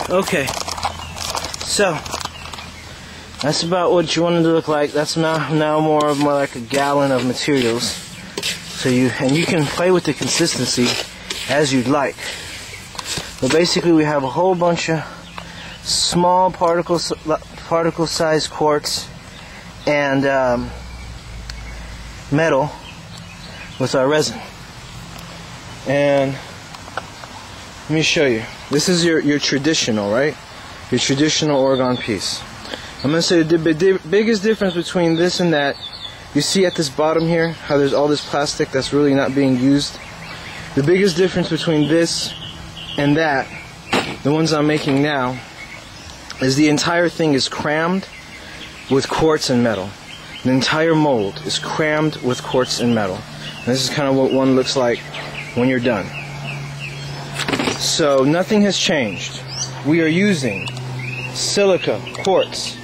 Okay, so that's about what you want it to look like. That's now more like a gallon of materials. So you can play with the consistency as you'd like. But basically, we have a whole bunch of small particle-sized quartz and metal with our resin. And let me show you. This is your traditional, right? Your traditional Orgone piece. I'm going to say the biggest difference between this and that, you see at this bottom here, how there's all this plastic that's really not being used? The biggest difference between this and that, the ones I'm making now, is the entire thing is crammed with quartz and metal. The entire mold is crammed with quartz and metal. And this is kind of what one looks like when you're done. So nothing has changed. We are using silica, quartz.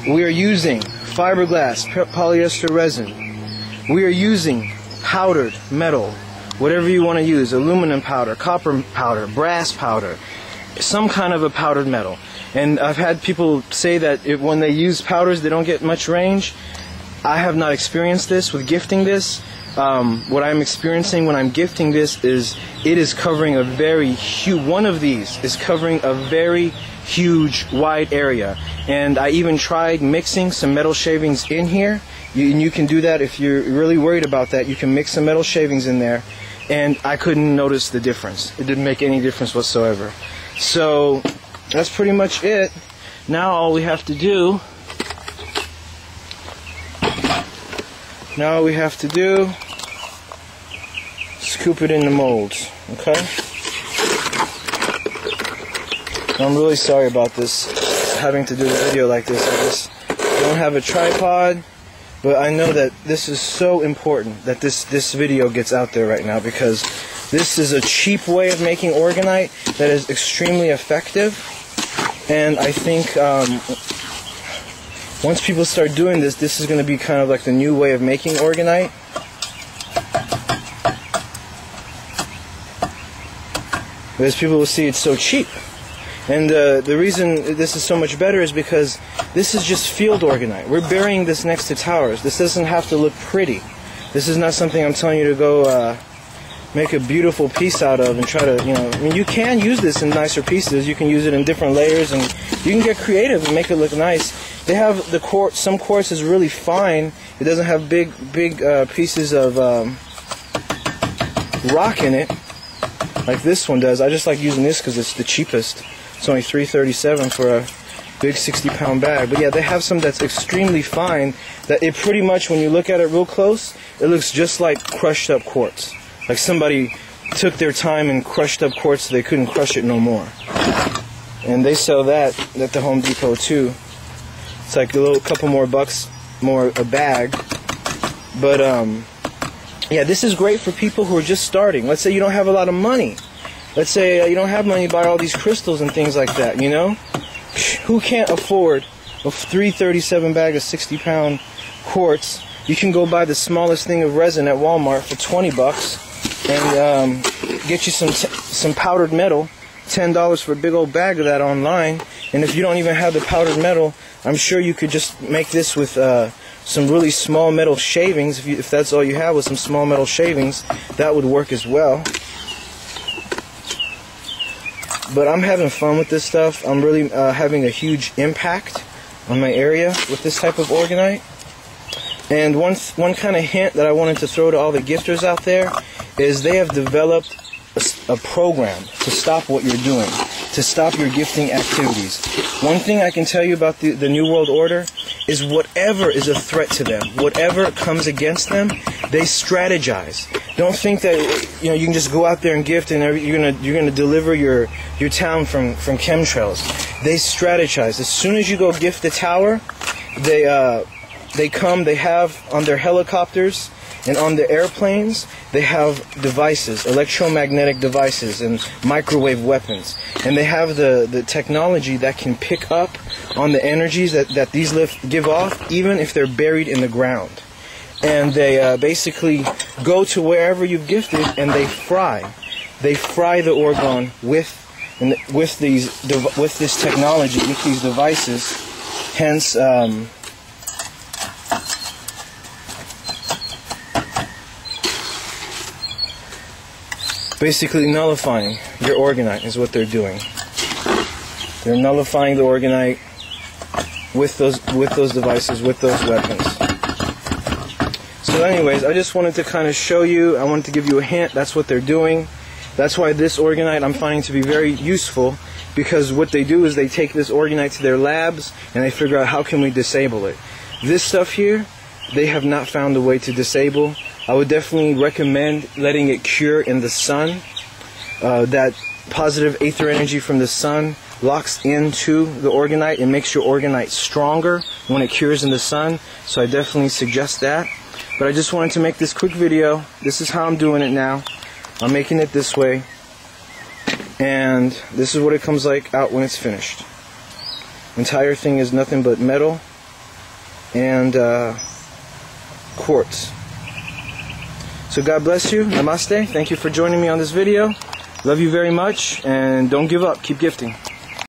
We are using fiberglass, polyester resin. We are using powdered metal, whatever you want to use, aluminum powder, copper powder, brass powder, some kind of a powdered metal. And I've had people say that when they use powders they don't get much range. I have not experienced this with gifting this. What I'm experiencing when I'm gifting this is it is covering a very huge, one of these is covering a very huge wide area. And I even tried mixing some metal shavings in here. You can do that if you're really worried about that. You can mix some metal shavings in there, and I couldn't notice the difference. It didn't make any difference whatsoever. So that's pretty much it. Now all we have to do scoop it in the molds, okay? I'm really sorry about this, having to do a video like this. I just don't have a tripod, but I know that this is so important that this video gets out there right now, because this is a cheap way of making Orgonite that is extremely effective. And I think once people start doing this, this is going to be kind of like the new way of making Orgonite. Because people will see it's so cheap. And the reason this is so much better is because this is just field Orgonite. We're burying this next to towers. This doesn't have to look pretty. This is not something I'm telling you to go make a beautiful piece out of and try to, I mean, you can use this in nicer pieces. You can use it in different layers, and you can get creative and make it look nice. They have the quartz. Some quartz is really fine. It doesn't have big pieces of rock in it, like this one does. I just like using this because it's the cheapest. It's only $3.37 for a big 60-pound bag. But yeah, they have some that's extremely fine, that it pretty much, when you look at it real close, it looks just like crushed up quartz. Like somebody took their time and crushed up quartz so they couldn't crush it no more. And they sell that at the Home Depot too. It's like a couple more bucks more a bag. But yeah, this is great for people who are just starting. Let's say you don't have a lot of money. Let's say you don't have money to buy all these crystals and things like that, you know? Who can't afford a $3.37 bag of 60-pound quartz? You can go buy the smallest thing of resin at Walmart for 20 bucks and get you some powdered metal, $10 for a big old bag of that online. And if you don't even have the powdered metal, I'm sure you could just make this with some really small metal shavings. If that's all you have, with some small metal shavings, that would work as well. But I'm having fun with this stuff. I'm really having a huge impact on my area with this type of Orgonite. And one kind of hint that I wanted to throw to all the gifters out there is they have developed a program to stop what you're doing, to stop your gifting activities. One thing I can tell you about the New World Order is whatever is a threat to them, whatever comes against them, they strategize. Don't think that you can just go out there and gift and you're gonna deliver your town from Chem-Trails. They strategize. As soon as you go gift the tower, they come. They have on their helicopters and on the airplanes, they have devices, electromagnetic devices and microwave weapons. And they have the technology that can pick up on the energies that these give off, even if they're buried in the ground. And they basically go to wherever you've gifted and they fry. They fry the Orgone with and with this technology, with these devices, hence basically nullifying your Orgonite is what they're doing. They're nullifying the Orgonite with those devices, with those weapons. So anyways, I just wanted to kind of show you, I wanted to give you a hint, that's what they're doing. That's why this Orgonite I'm finding to be very useful, because what they do is they take this Orgonite to their labs and they figure out how can we disable it. This stuff here, they have not found a way to disable. I would definitely recommend letting it cure in the sun. That positive aether energy from the sun locks into the Orgonite and makes your Orgonite stronger when it cures in the sun. So I definitely suggest that. But I just wanted to make this quick video. This is how I'm doing it now. I'm making it this way. And this is what it comes like out when it's finished. The entire thing is nothing but metal and quartz. So God bless you. Namaste. Thank you for joining me on this video. Love you very much, and don't give up. Keep gifting.